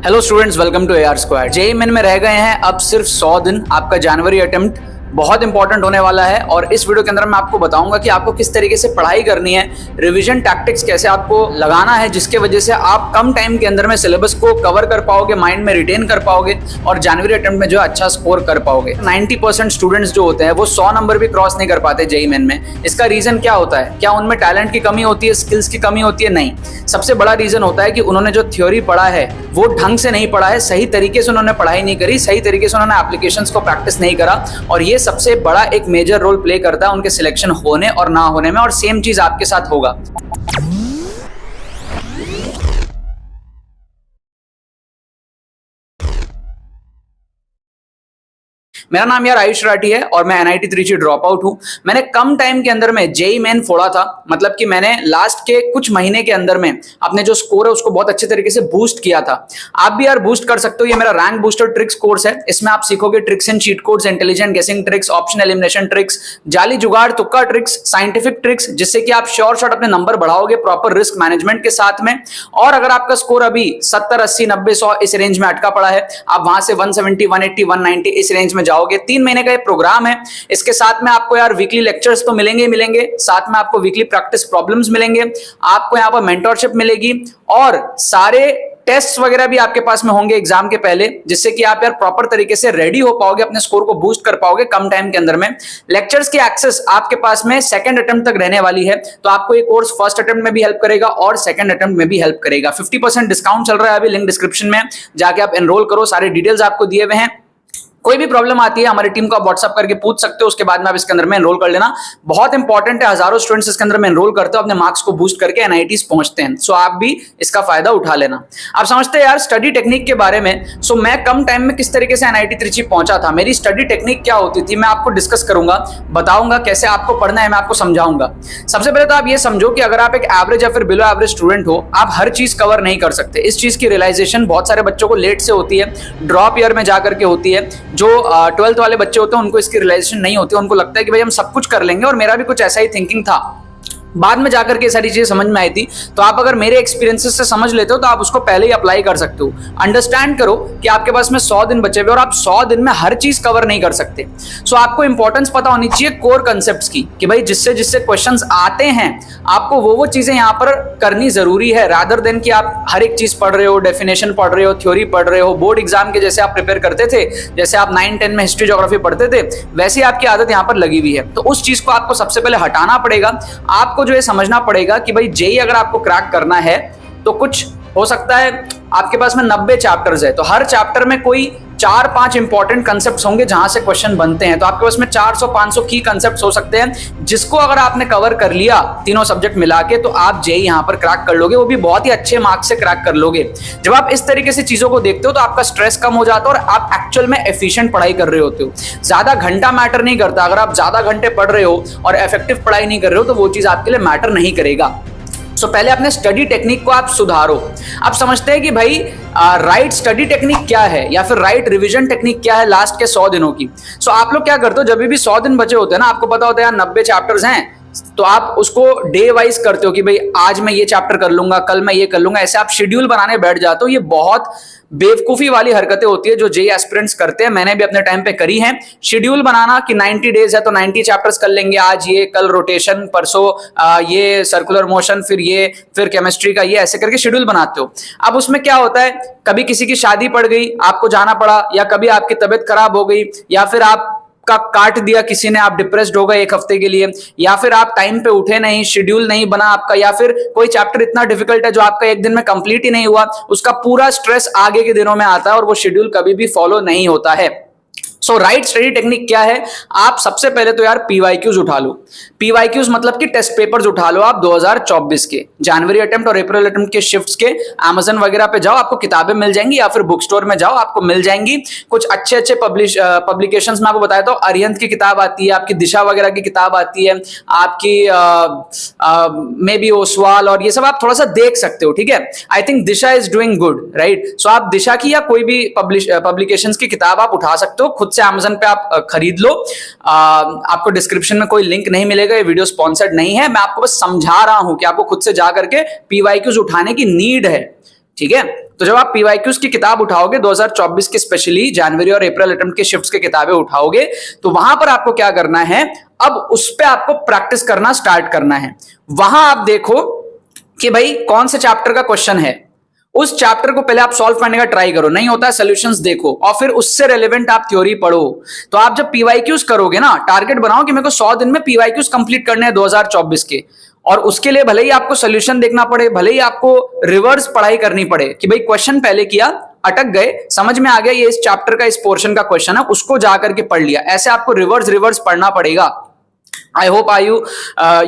Hello students, welcome to AR square. JEE main में रह गए हैं अब सिर्फ 100 दिन। आपका जनवरी अटेम्प्ट बहुत इंपॉर्टेंट होने वाला है और इस वीडियो के अंदर मैं आपको बताऊंगा कि आपको किस तरीके से पढ़ाई करनी है, रिवीजन टैक्टिक्स कैसे आपको लगाना है जिसके वजह से आप कम टाइम के अंदर में सिलेबस को कवर कर पाओगे, माइंड में रिटेन कर पाओगे और जनवरी अटेम्प्ट में जो अच्छा स्कोर कर पाओगे। 90% स्टूडेंट्स जो होते हैं वो 100 नंबर भी क्रॉस नहीं कर पाते जेईई मेन में। इसका रीजन क्या होता है? क्या उनमें टैलेंट की कमी होती है, स्किल्स की कमी होती है? नहीं, सबसे बड़ा रीजन होता है कि उन्होंने जो थ्योरी पढ़ा है वो ढंग से नहीं पढ़ा है, सही तरीके से उन्होंने पढ़ाई नहीं करी, सही तरीके से उन्होंने एप्लीकेशंस को प्रैक्टिस नहीं करा और ये सबसे बड़ा एक मेजर रोल प्ले करता है उनके सिलेक्शन होने और ना होने में। और सेम चीज आपके साथ होगा। मेरा नाम यार आयुष राठी है और मैं NIT त्रिची ड्रॉप आउट हूं। मैंने कम टाइम के अंदर में जेईई मेन फोड़ा था, मतलब कि मैंने लास्ट के कुछ महीने के अंदर में अपने जो स्कोर है उसको बहुत अच्छे तरीके से बूस्ट किया था। आप भी यार बूस्ट कर सकते हो। ये मेरा रैंक बूस्टर ट्रिक्स कोर्स है। इसमें आप सीखोगे tricks and cheat codes, intelligent गेसिंग ट्रिक्स, ऑप्शन एलिमिनेशन ट्रिक्स, जाली जुगाड़ तुक्का ट्रिक्स, साइंटिफिक ट्रिक्स, जिससे कि आप श्योर शॉट अपने नंबर बढ़ाओगे प्रॉपर रिस्क मैनेजमेंट के साथ में। और अगर आपका स्कोर अभी 70, 80, 90, 100 इस रेंज में अटका पड़ा है, आप वहां से 170, 180, 190 इस रेंज में जाओगे। 3 महीने का ये प्रोग्राम है। इसके साथ में आपको यार वीकली लेक्चर्स तो मिलेंगे ही मिलेंगे, साथ में आपको वीकली प्रैक्टिस प्रॉब्लम्स मिलेंगे, आपको यहाँ पर मेंटरशिप मिलेगी और सारे टेस्ट वगैरह भी आपके पास में होंगे एग्जाम के पहले, जिससे कि आप यार प्रॉपर तरीके से रेडी हो पाओगे, अपने स्कोर को बूस्ट कर पाओगे कम टाइम के अंदर में। लेक्चर्स की एक्सेस आपके पास में सेकंड अटेम्प्ट तक रहने वाली है, तो आपको ये कोर्स फर्स्ट अटेम्प्ट में भी हेल्प करेगा और सेकंड अटेम्प्ट में भी हेल्प करेगा। 50% डिस्काउंट चल रहा है अभी, लिंक डिस्क्रिप्शन में जाके आप एनरोल करो। सारे डिटेल्स आपको दिए हुए हैं। कोई भी प्रॉब्लम आती है हमारी टीम को आप व्हाट्सएप करके पूछ सकते हो, उसके बाद में आप इसके अंदर में एनरोल कर लेना। बहुत इंपॉर्टेंट है, हजारों स्टूडेंट्स इसके अंदर में एनरोल करते हो, अपने मार्क्स को बूस्ट करके NITs पहुंचते हैं। सो आप भी इसका फायदा उठा लेना। आप समझते हैं यार स्टडी टेक्निक के बारे में। सो मैं कम टाइम में किस तरीके से NIT त्रिची पहुंचा था, मेरी स्टडी टेक्निक क्या होती थी, मैं आपको डिस्कस करूंगा, बताऊंगा कैसे आपको पढ़ना है, मैं आपको समझाऊंगा। सबसे पहले तो आप ये समझो कि अगर आप एक एवरेज या फिर बिलो एवरेज स्टूडेंट हो, आप हर चीज कवर नहीं कर सकते। इस चीज की रियलाइजेशन बहुत सारे बच्चों को लेट से होती है, ड्रॉप ईयर में जाकर के होती है। जो 12th वाले बच्चे होते हैं उनको इसकी रियलाइजेशन नहीं होती, उनको लगता है कि भाई हम सब कुछ कर लेंगे, और मेरा भी कुछ ऐसा ही थिंकिंग था। बाद में जाकर के सारी चीजें समझ में आई थी। तो आप अगर मेरे एक्सपीरियंसेस से समझ लेते हो तो आप उसको पहले ही अप्लाई कर सकते हो। अंडरस्टैंड करो कि आपके पास में 100 दिन बचे हुए और आप 100 दिन में हर चीज कवर नहीं कर सकते। सो आपको इंपॉर्टेंस पता होनी चाहिए कोर कंसेप्ट्स की, कि भाई जिससे जिससे क्वेश्चंस आते हैं आपको वो चीजें यहाँ पर करनी जरूरी है, रादर देन कि आप हर एक चीज पढ़ रहे हो, डेफिनेशन पढ़ रहे हो, थ्योरी पढ़ रहे हो। बोर्ड एग्जाम के जैसे आप प्रिपेयर करते थे, जैसे आप 9, 10 में हिस्ट्री ज्योग्राफी पढ़ते थे, वैसी आपकी आदत यहाँ पर लगी हुई है। तो उस चीज को आपको सबसे पहले हटाना पड़ेगा। आपको जो है समझना पड़ेगा कि भाई जेईई अगर आपको क्रैक करना है तो कुछ हो सकता है आपके पास में 90 चैप्टर्स है, तो हर चैप्टर में कोई 4-5 इंपॉर्टेंट कंसेप्ट्स होंगे जहां से क्वेश्चन बनते हैं। तो आपके पास में 400-500 की कंसेप्ट्स हो सकते हैं, जिसको अगर आपने कवर कर लिया तीनों सब्जेक्ट मिला के, तो आप जेईई यहां पर क्रैक कर लोगे, वो भी बहुत ही अच्छे मार्क्स से क्रैक कर लोगे। जब आप इस तरीके से चीजों को देखते हो तो आपका स्ट्रेस कम हो जाता है और आप एक्चुअल में एफिशिएंट पढ़ाई कर रहे होते हो। ज्यादा घंटा मैटर नहीं करता। अगर आप ज्यादा घंटे पढ़ रहे हो और इफेक्टिव पढ़ाई नहीं कर रहे हो तो वो चीज आपके लिए मैटर नहीं करेगा। सो पहले अपने स्टडी टेक्निक को आप सुधारो। आप समझते हैं कि भाई राइट स्टडी टेक्निक क्या है या फिर राइट रिवीजन टेक्निक क्या है लास्ट के 100 दिनों की। सो आप लोग क्या करते हो, जब भी 100 दिन बचे होते हैं ना, आपको पता होता है यार 90 चैप्टर्स हैं, तो आप उसको डे वाइज करते हो कि भाई आज मैं ये चैप्टर कर लूंगा, कल मैं ये कर लूंगा। ऐसे आप शेड्यूल बनाने बैठ जाते हो। ये बहुत बेवकूफी वाली हरकतें होती है जो जेईई एस्पिरेंट्स करते हैं। मैंने भी अपने टाइम पे करी है। शेड्यूल बनाना कि 90 डेज है तो 90 चैप्टर्स कर लेंगे, आज ये, कल रोटेशन, परसों ये सर्कुलर मोशन, फिर केमिस्ट्री का, ये ऐसे करके शेड्यूल बनाते हो। अब उसमें क्या होता है, कभी किसी की शादी पड़ गई, आपको जाना पड़ा, या कभी आपकी तबीयत खराब हो गई, या फिर आप का काट दिया किसी ने, आप डिप्रेस्ड हो गए 1 हफ्ते के लिए, या फिर आप टाइम पे उठे नहीं, शेड्यूल नहीं बना आपका, या फिर कोई चैप्टर इतना डिफिकल्ट है जो आपका एक दिन में कंप्लीट ही नहीं हुआ, उसका पूरा स्ट्रेस आगे के दिनों में आता है और वो शेड्यूल कभी भी फॉलो नहीं होता है। सो राइट स्टडी टेक्निक क्या है, आप सबसे पहले तो यार PYQs उठा लो। PYQs मतलब कि टेस्ट पेपर्स उठा लो आप 2024 के, जनवरी अटेम्प्ट और अप्रैल अटेम्प्ट के शिफ्ट्स के। Amazon वगैरह पे जाओ, आपको किताबें मिल जाएंगी, या फिर बुक स्टोर में जाओ, आपको मिल जाएंगी। कुछ अच्छे अच्छे पब्लिकेशंस में आपको बताया था, अरिहंत की किताब आती है, आपकी दिशा वगैरह की किताब आती है, आपकी मे बी ओसवाल, और ये सब आप थोड़ा सा देख सकते हो। ठीक है, I think Disha is doing good, right. So आप दिशा की या कोई भी पब्लिकेशंस की किताब आप उठा सकते हो, खुद से Amazon पे आप खरीद लो। आपको डिस्क्रिप्शन में कोई लिंक नहीं मिलेगा, ये वीडियो स्पॉन्सर्ड नहीं है, मैं आपको बस समझा रहा हूं कि आपको खुद से जा करके PYQs उठाने की नीड है। ठीक है। तो जब आप पीवाईक्यूज की किताब उठाओगे 2024 के, स्पेशली जनवरी और अप्रैल अटेम्प्ट के शिफ्ट्स की किताबें उठाओगे, तो वहां पर आपको क्या करना है, अब उस पे आपको प्रैक्टिस करना स्टार्ट करना है। वहां आप देखो कि भाई कौन से चैप्टर का क्वेश्चन है, उस चैप्टर को पहले आप सॉल्व करने का ट्राई करो, नहीं होता है सॉल्यूशंस देखो, और फिर उससे रेलेवेंट आप थ्योरी पढ़ो। तो आप जब पीवाईक्यूज करोगे ना, टारगेट बनाओ कि मेरे को 100 दिन में पीवाईक्यूज कंप्लीट करने हैं 2024 के, और उसके लिए भले ही आपको सोल्यूशन देखना पड़े, भले ही आपको रिवर्स पढ़ाई करनी पड़े कि भाई क्वेश्चन पहले किया, अटक गए, समझ में आ गया ये इस चैप्टर का इस पोर्शन का क्वेश्चन है, उसको जाकर के पढ़ लिया, ऐसे आपको रिवर्स पढ़ना पड़ेगा। I hope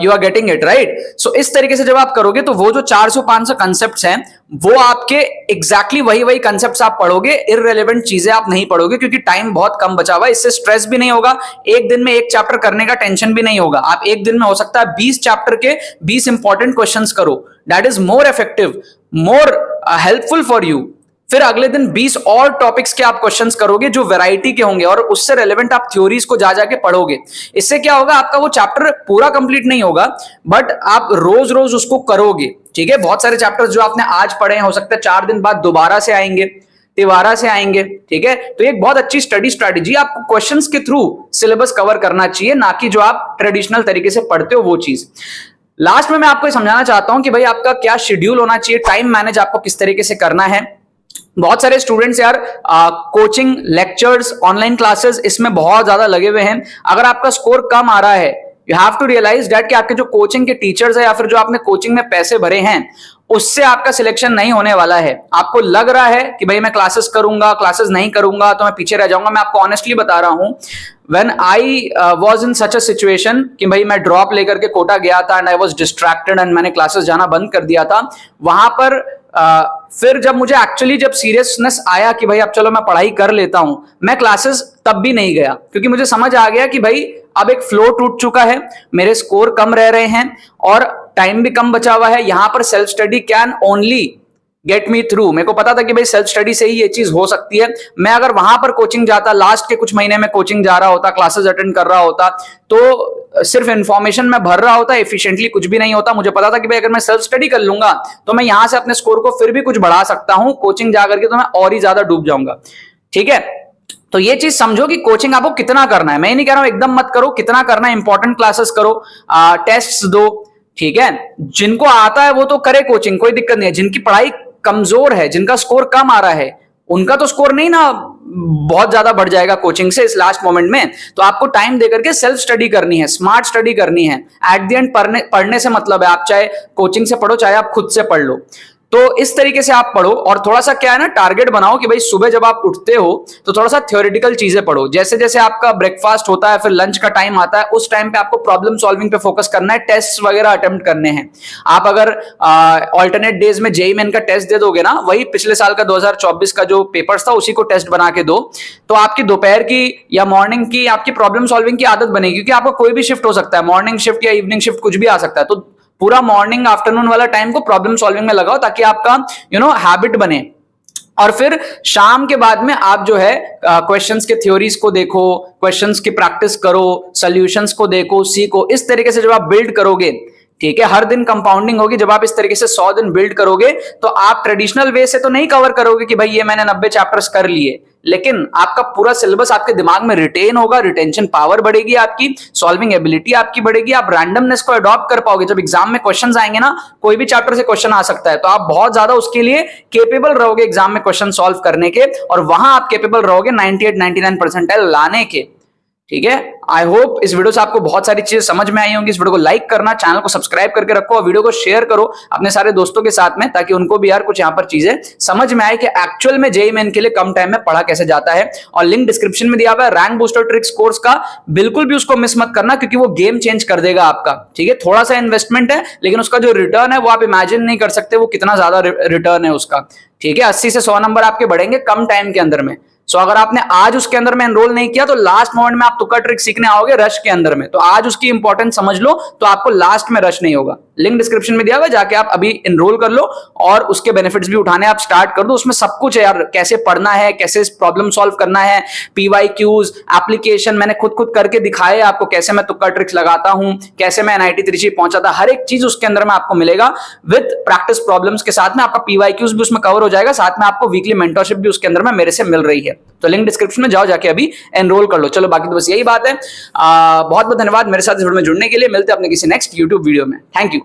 you are getting it right. So इस तरीके से जब आप करोगे तो वो जो 400-500 कंसेप्ट्स हैं, वो आपके एग्जैक्टली वही कंसेप्ट्स आप पढ़ोगे, इररिलेवेंट चीजें आप नहीं पढ़ोगे, क्योंकि टाइम बहुत कम बचा हुआ है। इससे स्ट्रेस भी नहीं होगा, एक दिन में एक चैप्टर करने का टेंशन भी नहीं होगा। आप एक दिन में हो सकता है 20 चैप्टर के 20 इंपॉर्टेंट क्वेश्चंस करो, that is more effective, more helpful for you. फिर अगले दिन 20 और टॉपिक्स के आप क्वेश्चंस करोगे जो वैरायटी के होंगे, और उससे रेलेवेंट आप थ्योरीज को जा जाके पढ़ोगे। इससे क्या होगा, आपका वो चैप्टर पूरा कंप्लीट नहीं होगा, बट आप रोज रोज उसको करोगे। ठीक है, बहुत सारे चैप्टर्स जो आपने आज पढ़े हैं, हो सकता है 4 दिन बाद दोबारा से आएंगे, तिवारा से आएंगे। ठीक है, तो एक बहुत अच्छी स्टडी स्ट्रेटेजी, आपको क्वेश्चंस के थ्रू सिलेबस कवर करना चाहिए, ना कि जो आप ट्रेडिशनल तरीके से पढ़ते हो वो चीज। लास्ट में मैं आपको समझाना चाहता हूं कि भाई आपका क्या शेड्यूल होना चाहिए, टाइम मैनेज आपको किस तरीके से करना है। बहुत सारे स्टूडेंट्स यार कोचिंग, लेक्चर्स, ऑनलाइन क्लासेस, इसमें बहुत ज्यादा लगे हुए हैं। अगर आपका स्कोर कम आ रहा है, you have to realize that कि आपके जो कोचिंग के टीचर्स है, या फिर जो आपने कोचिंग में पैसे भरे हैं, उससे आपका सिलेक्शन नहीं होने वाला है। आपको लग रहा है कि भाई मैं क्लासेस करूंगा, क्लासेस नहीं करूंगा तो मैं पीछे रह जाऊंगा। मैं आपको ऑनेस्टली बता रहा हूं, when I was in such a situation कि भाई मैं ड्रॉप लेकर के कोटा गया था, and I was distracted, and मैंने क्लासेस जाना बंद कर दिया था। वहां पर फिर जब मुझे एक्चुअली जब सीरियसनेस आया कि भाई अब चलो मैं पढ़ाई कर लेता हूं, मैं क्लासेस तब भी नहीं गया, क्योंकि मुझे समझ आ गया कि भाई अब एक फ्लो टूट चुका है, मेरे स्कोर कम रह रहे हैं और टाइम भी कम बचा हुआ है। यहां पर self study can only get me through. मेरे को पता था कि भाई सेल्फ स्टडी से ही ये चीज हो सकती है। मैं अगर वहां पर कोचिंग जाता, लास्ट के कुछ महीने में कोचिंग जा रहा होता, क्लासेस अटेंड कर रहा होता, तो सिर्फ इंफॉर्मेशन में भर रहा होता, एफिशिएंटली कुछ भी नहीं होता। मुझे पता था कि भाई अगर मैं सेल्फ स्टडी कर लूंगा तो मैं यहां से अपने स्कोर को फिर भी कुछ बढ़ा सकता हूं, कोचिंग जाकर के तो मैं और ही ज्यादा डूब जाऊंगा। ठीक है, तो ये चीज समझो कि कोचिंग आपको कितना करना है। मैं नहीं कह रहा हूं एकदम मत करो, कितना करना है, इंपॉर्टेंट क्लासेस करो, टेस्ट दो। ठीक है, जिनको आता है वो तो करे कोचिंग, कोई दिक्कत नहीं है। जिनकी पढ़ाई कमजोर है, जिनका स्कोर कम आ रहा है, उनका तो स्कोर नहीं ना बहुत ज्यादा बढ़ जाएगा कोचिंग से इस लास्ट मोमेंट में। तो आपको टाइम देकर के सेल्फ स्टडी करनी है, स्मार्ट स्टडी करनी है। एट द एंड पढ़ने से मतलब है, आप चाहे कोचिंग से पढ़ो चाहे आप खुद से पढ़ लो। तो इस तरीके से आप पढ़ो, और थोड़ा सा क्या है ना, टारगेट बनाओ कि भाई सुबह जब आप उठते हो तो थोड़ा सा थ्योरेटिकल चीजें पढ़ो। जैसे जैसे आपका ब्रेकफास्ट होता है, फिर लंच का टाइम आता है, उस टाइम पे आपको प्रॉब्लम सॉल्विंग पे फोकस करना है, टेस्ट वगैरह अटेम्प्ट करने हैं। आप अगर ऑल्टरनेट डेज में जेईई मेन का टेस्ट दे दोगे ना, वही पिछले साल का 2024 का जो पेपर्स था उसी को टेस्ट बना के दो, तो आपकी दोपहर की या मॉर्निंग की आपकी प्रॉब्लम सॉल्विंग की आदत बनेगी। क्योंकि आपका कोई भी शिफ्ट हो सकता है, मॉर्निंग शिफ्ट या इवनिंग शिफ्ट, कुछ भी आ सकता है। तो पूरा मॉर्निंग आफ्टरनून वाला टाइम को प्रॉब्लम सॉल्विंग में लगाओ, ताकि आपका हैबिट बने। और फिर शाम के बाद में आप जो है क्वेश्चंस के थ्योरीज को देखो, क्वेश्चंस की प्रैक्टिस करो, सॉल्यूशंस को देखो, सीखो। इस तरीके से जब आप बिल्ड करोगे, ठीक है, हर दिन कंपाउंडिंग होगी। जब आप इस तरीके से 100 दिन बिल्ड करोगे तो आप ट्रेडिशनल वे से तो नहीं कवर करोगे कि भाई ये मैंने 90 चैप्टर्स कर लिए, लेकिन आपका पूरा सिलेबस आपके दिमाग में रिटेन होगा, रिटेंशन पावर बढ़ेगी, आपकी सॉल्विंग एबिलिटी आपकी बढ़ेगी, आप रैंडमनेस को अडॉप्ट कर पाओगे। जब एग्जाम में क्वेश्चंस आएंगे ना, कोई भी चैप्टर से क्वेश्चन आ सकता है, तो आप बहुत ज्यादा उसके लिए केपेबल रहोगे एग्जाम में क्वेश्चन सॉल्व करने के, और वहां आप केपेबल रहोगे 98-99 परसेंटाइल लाने के। ठीक है, आई होप इस वीडियो से आपको बहुत सारी चीजें समझ में आई होंगी। इस वीडियो को लाइक करना, चैनल को सब्सक्राइब करके रखो, और वीडियो को शेयर करो अपने सारे दोस्तों के साथ में, ताकि उनको भी यार कुछ यहाँ पर चीजें समझ में आए कि एक्चुअल में जेईई मेन के लिए कम टाइम में पढ़ा कैसे जाता है। और लिंक डिस्क्रिप्शन में दिया हुआ है रैंक बूस्टर ट्रिक्स कोर्स का, बिल्कुल भी उसको मिस मत करना, क्योंकि वो गेम चेंज कर देगा आपका। ठीक है, थोड़ा सा इन्वेस्टमेंट है, लेकिन उसका जो रिटर्न है वो आप इमेजिन नहीं कर सकते वो कितना ज्यादा रिटर्न है उसका। ठीक है, 80 से 100 नंबर आपके बढ़ेंगे कम टाइम के अंदर में। सो अगर आपने आज उसके अंदर में एनरोल नहीं किया तो लास्ट मोमेंट में आप तुक्का ट्रिक सीखने आओगे रश के अंदर में, तो आज उसकी इंपॉर्टेंस समझ लो तो आपको लास्ट में रश नहीं होगा। लिंक डिस्क्रिप्शन में दिया हुआ, जाके आप अभी एनरोल कर लो और उसके बेनिफिट्स भी उठाने आप स्टार्ट कर दो। उसमें सब कुछ है यार, कैसे पढ़ना है, कैसे प्रॉब्लम सॉल्व करना है, पीवाईक्यूज, एप्लीकेशन मैंने खुद करके दिखाए आपको, कैसे मैं तुक्का ट्रिक्स लगाता हूं, कैसे मैं एनआईटी त्रिची पहुंचा था, हर एक चीज उसके अंदर में आपको मिलेगा विद प्रैक्टिस प्रॉब्लम्स के साथ में। आपका पीवाईक्यूज भी उसमें कवर हो जाएगा, साथ में आपको वीकली मेंटरशिप भी उसके अंदर में मेरे से मिल रही है। तो लिंक डिस्क्रिप्शन में जाओ, जाके अभी एनरोल कर लो। चलो बाकी तो बस यही बात है। बहुत बहुत धन्यवाद मेरे साथ इस वीडियो में जुड़ने के लिए। मिलते हैं अपने किसी नेक्स्ट यूट्यूब वीडियो में। Thank you.